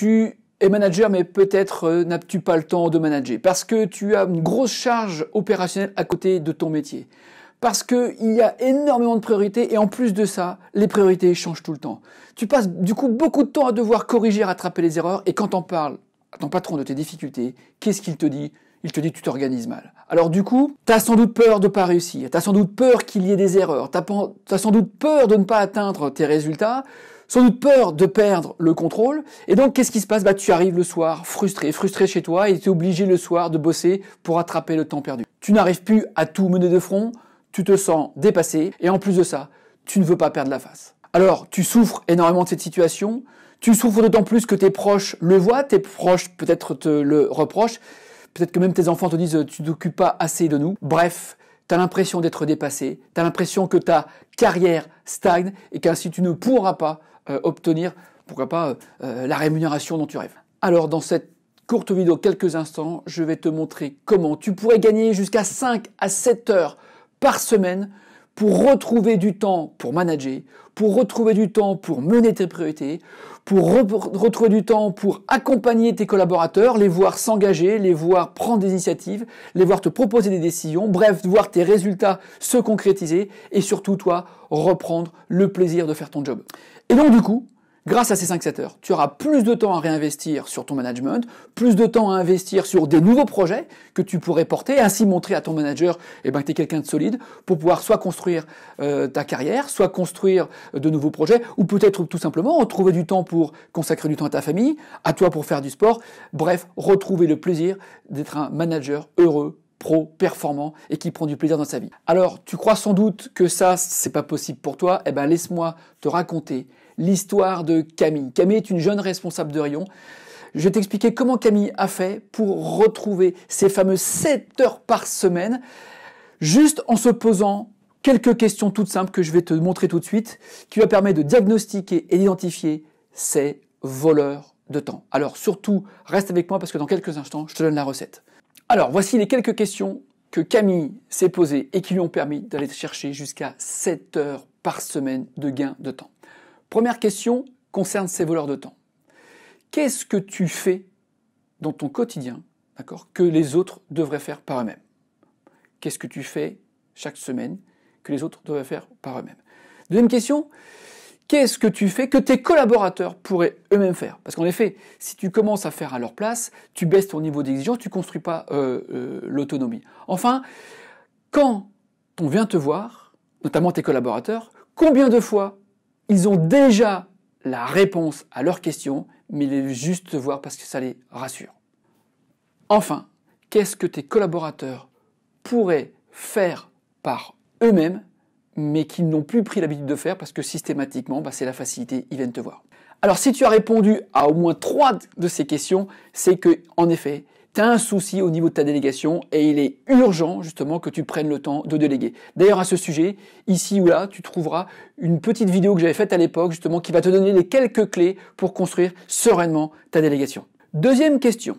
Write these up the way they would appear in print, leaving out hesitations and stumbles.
tu es manager, mais peut-être n'as-tu pas le temps de manager, parce que tu as une grosse charge opérationnelle à côté de ton métier, parce qu'il y a énormément de priorités, et en plus de ça, les priorités changent tout le temps. Tu passes du coup beaucoup de temps à devoir corriger, rattraper les erreurs, et quand t'en parles à ton patron de tes difficultés, qu'est-ce qu'il te dit? Il te dit que tu t'organises mal. Alors du coup, tu as sans doute peur de ne pas réussir, tu as sans doute peur qu'il y ait des erreurs, tu as sans doute peur de ne pas atteindre tes résultats, sans doute peur de perdre le contrôle, et donc qu'est-ce qui se passe? Tu arrives le soir frustré chez toi, et tu es obligé le soir de bosser pour rattraper le temps perdu. Tu n'arrives plus à tout mener de front, tu te sens dépassé, et en plus de ça, tu ne veux pas perdre la face. Alors, tu souffres énormément de cette situation, tu souffres d'autant plus que tes proches le voient, tes proches peut-être te le reprochent, peut-être que même tes enfants te disent « tu ne t'occupes pas assez de nous ». Bref, tu as l'impression d'être dépassé, tu as l'impression que ta carrière stagne et qu'ainsi tu ne pourras pas obtenir, pourquoi pas, la rémunération dont tu rêves. Alors dans cette courte vidéo, quelques instants, je vais te montrer comment tu pourrais gagner jusqu'à 5 à 7 heures par semaine pour retrouver du temps pour manager, pour retrouver du temps pour mener tes priorités, pour retrouver du temps pour accompagner tes collaborateurs, les voir s'engager, les voir prendre des initiatives, les voir te proposer des décisions, bref, voir tes résultats se concrétiser et surtout, toi, reprendre le plaisir de faire ton job. Et donc, du coup, grâce à ces 5-7 heures, tu auras plus de temps à réinvestir sur ton management, plus de temps à investir sur des nouveaux projets que tu pourrais porter, ainsi montrer à ton manager que tu es quelqu'un de solide pour pouvoir soit construire ta carrière, soit construire de nouveaux projets, ou peut-être tout simplement trouver du temps pour consacrer du temps à ta famille, à toi pour faire du sport, bref, retrouver le plaisir d'être un manager heureux, pro, performant et qui prend du plaisir dans sa vie. Alors, tu crois sans doute que ça, c'est pas possible pour toi? Laisse-moi te raconter l'histoire de Camille. Camille est une jeune responsable de rayon. Je vais t'expliquer comment Camille a fait pour retrouver ces fameuses 7 heures par semaine, juste en se posant quelques questions toutes simples que je vais te montrer tout de suite, qui va permettre de diagnostiquer et d'identifier ces voleurs de temps. Alors surtout, reste avec moi parce que dans quelques instants, je te donne la recette. Alors, voici les quelques questions que Camille s'est posées et qui lui ont permis d'aller chercher jusqu'à 7 heures par semaine de gain de temps. Première question concerne ces voleurs de temps. Qu'est-ce que tu fais dans ton quotidien, d'accord, que les autres devraient faire par eux-mêmes? Qu'est-ce que tu fais chaque semaine que les autres devraient faire par eux-mêmes? Deuxième question, qu'est-ce que tu fais que tes collaborateurs pourraient eux-mêmes faire? Parce qu'en effet, si tu commences à faire à leur place, tu baisses ton niveau d'exigence, tu ne construis pas l'autonomie. Enfin, quand on vient te voir, notamment tes collaborateurs, combien de fois ils ont déjà la réponse à leurs questions, mais ils veulent juste te voir parce que ça les rassure. Enfin, qu'est-ce que tes collaborateurs pourraient faire par eux-mêmes, mais qu'ils n'ont plus pris l'habitude de faire parce que systématiquement, c'est la facilité, ils viennent te voir. Alors si tu as répondu à au moins 3 de ces questions, c'est que, en effet, tu as un souci au niveau de ta délégation et il est urgent justement que tu prennes le temps de déléguer. D'ailleurs à ce sujet, ici ou là, tu trouveras une petite vidéo que j'avais faite à l'époque justement qui va te donner les quelques clés pour construire sereinement ta délégation. Deuxième question.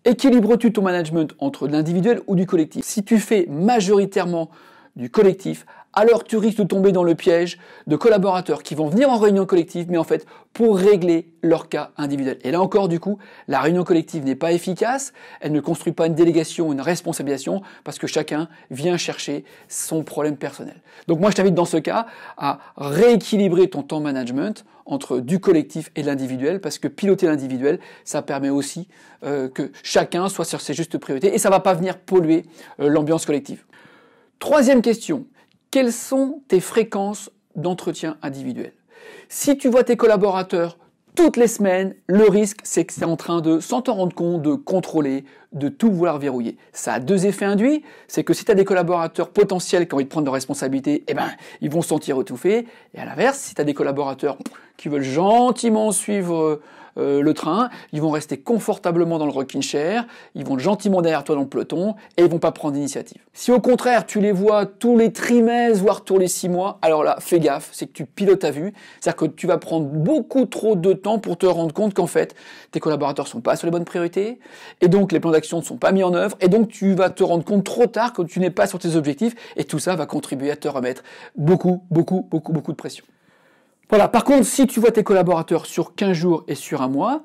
Équilibres-tu ton management entre l'individuel ou du collectif? Si tu fais majoritairement du collectif, alors tu risques de tomber dans le piège de collaborateurs qui vont venir en réunion collective, mais en fait pour régler leur cas individuel. Et là encore, du coup, la réunion collective n'est pas efficace, elle ne construit pas une délégation, une responsabilisation, parce que chacun vient chercher son problème personnel. Donc moi, je t'invite dans ce cas à rééquilibrer ton temps management entre du collectif et l'individuel, parce que piloter l'individuel, ça permet aussi que chacun soit sur ses justes priorités, et ça ne va pas venir polluer l'ambiance collective. Troisième question. Quelles sont tes fréquences d'entretien individuel? Si tu vois tes collaborateurs toutes les semaines, le risque, c'est que c'est en train de, sans t'en rendre compte, de contrôler, de tout vouloir verrouiller. Ça a 2 effets induits. C'est que si tu as des collaborateurs potentiels qui ont envie de prendre leurs responsabilités, ils vont se sentir étouffés. Et à l'inverse, si tu as des collaborateurs qui veulent gentiment suivre le train, ils vont rester confortablement dans le rocking chair, ils vont gentiment derrière toi dans le peloton et ils vont pas prendre d'initiative. Si au contraire tu les vois tous les trimestres, voire tous les 6 mois, alors là fais gaffe, c'est que tu pilotes à vue, c'est-à-dire que tu vas prendre beaucoup trop de temps pour te rendre compte qu'en fait tes collaborateurs sont pas sur les bonnes priorités et donc les plans d'action ne sont pas mis en œuvre et donc tu vas te rendre compte trop tard que tu n'es pas sur tes objectifs et tout ça va contribuer à te remettre beaucoup de pression. Voilà. Par contre, si tu vois tes collaborateurs sur 15 jours et sur un mois,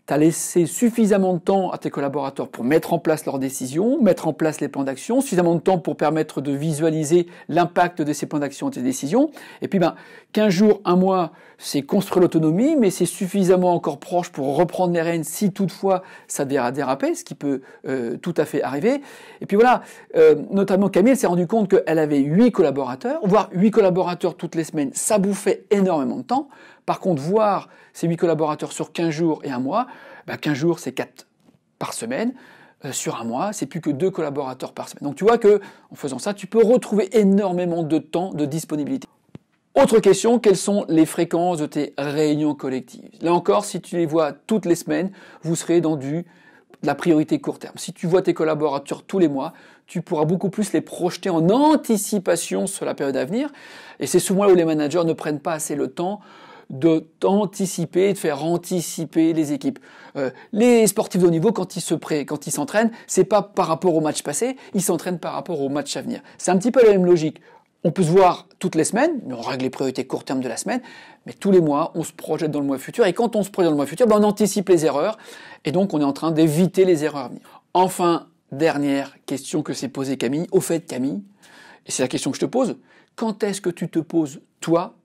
tu as laissé suffisamment de temps à tes collaborateurs pour mettre en place leurs décisions, mettre en place les plans d'action, suffisamment de temps pour permettre de visualiser l'impact de ces plans d'action et de tes décisions. Et puis 15 jours, un mois, c'est construire l'autonomie, mais c'est suffisamment encore proche pour reprendre les rênes si toutefois ça devait déraper, ce qui peut tout à fait arriver. Et puis voilà, notamment Camille, elle s'est rendue compte qu'elle avait 8 collaborateurs, voire 8 collaborateurs toutes les semaines, ça bouffait énormément de temps. Par contre, voir ces 8 collaborateurs sur 15 jours et un mois, 15 jours, c'est 4 par semaine. Sur un mois, c'est plus que 2 collaborateurs par semaine. Donc tu vois que en faisant ça, tu peux retrouver énormément de temps de disponibilité. Autre question, quelles sont les fréquences de tes réunions collectives? Là encore, si tu les vois toutes les semaines, vous serez dans de la priorité court terme. Si tu vois tes collaborateurs tous les mois, tu pourras beaucoup plus les projeter en anticipation sur la période à venir. Et c'est souvent là où les managers ne prennent pas assez le temps d'anticiper, de faire anticiper les équipes. Les sportifs de haut niveau, quand ils s'entraînent, c'est pas par rapport au match passé, ils s'entraînent par rapport au match à venir. C'est un petit peu la même logique. On peut se voir toutes les semaines, on règle les priorités court terme de la semaine, mais tous les mois, on se projette dans le mois futur, et quand on se projette dans le mois futur, on anticipe les erreurs, et donc on est en train d'éviter les erreurs à venir. Enfin, dernière question que s'est posée Camille. Au fait, Camille, et c'est la question que je te pose, quand est-ce que tu te poses, toi,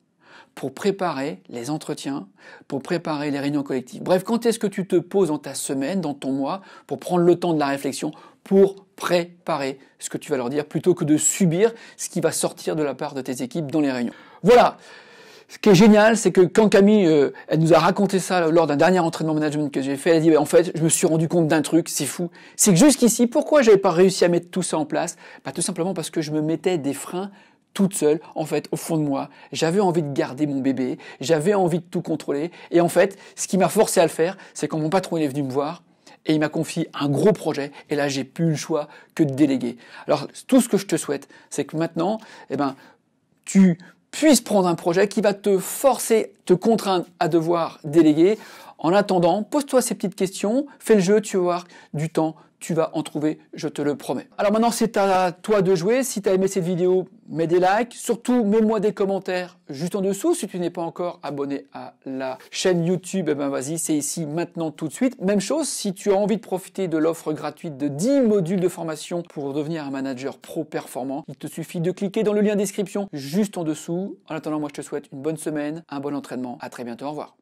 pour préparer les entretiens, pour préparer les réunions collectives? Bref, quand est-ce que tu te poses dans ta semaine, dans ton mois, pour prendre le temps de la réflexion, pour préparer ce que tu vas leur dire, plutôt que de subir ce qui va sortir de la part de tes équipes dans les réunions? Voilà. Ce qui est génial, c'est que quand Camille, elle nous a raconté ça lors d'un dernier entraînement management que j'ai fait, elle a dit, en fait, je me suis rendu compte d'un truc, c'est fou. C'est que jusqu'ici, pourquoi j'avais pas réussi à mettre tout ça en place? Tout simplement parce que je me mettais des freins toute seule, en fait, au fond de moi. J'avais envie de garder mon bébé, j'avais envie de tout contrôler. Et en fait, ce qui m'a forcé à le faire, c'est quand mon patron est venu me voir, et il m'a confié un gros projet, et là, j'ai plus le choix que de déléguer. Alors, tout ce que je te souhaite, c'est que maintenant, tu puisses prendre un projet qui va te forcer, te contraindre à devoir déléguer. En attendant, pose-toi ces petites questions, fais le jeu, tu vas voir du temps, tu vas en trouver, je te le promets. Alors maintenant, c'est à toi de jouer. Si tu as aimé cette vidéo, mets des likes. Surtout, mets-moi des commentaires juste en dessous. Si tu n'es pas encore abonné à la chaîne YouTube, vas-y, c'est ici, maintenant, tout de suite. Même chose, si tu as envie de profiter de l'offre gratuite de 10 modules de formation pour devenir un manager pro performant, il te suffit de cliquer dans le lien description juste en dessous. En attendant, moi, je te souhaite une bonne semaine, un bon entraînement. À très bientôt. Au revoir.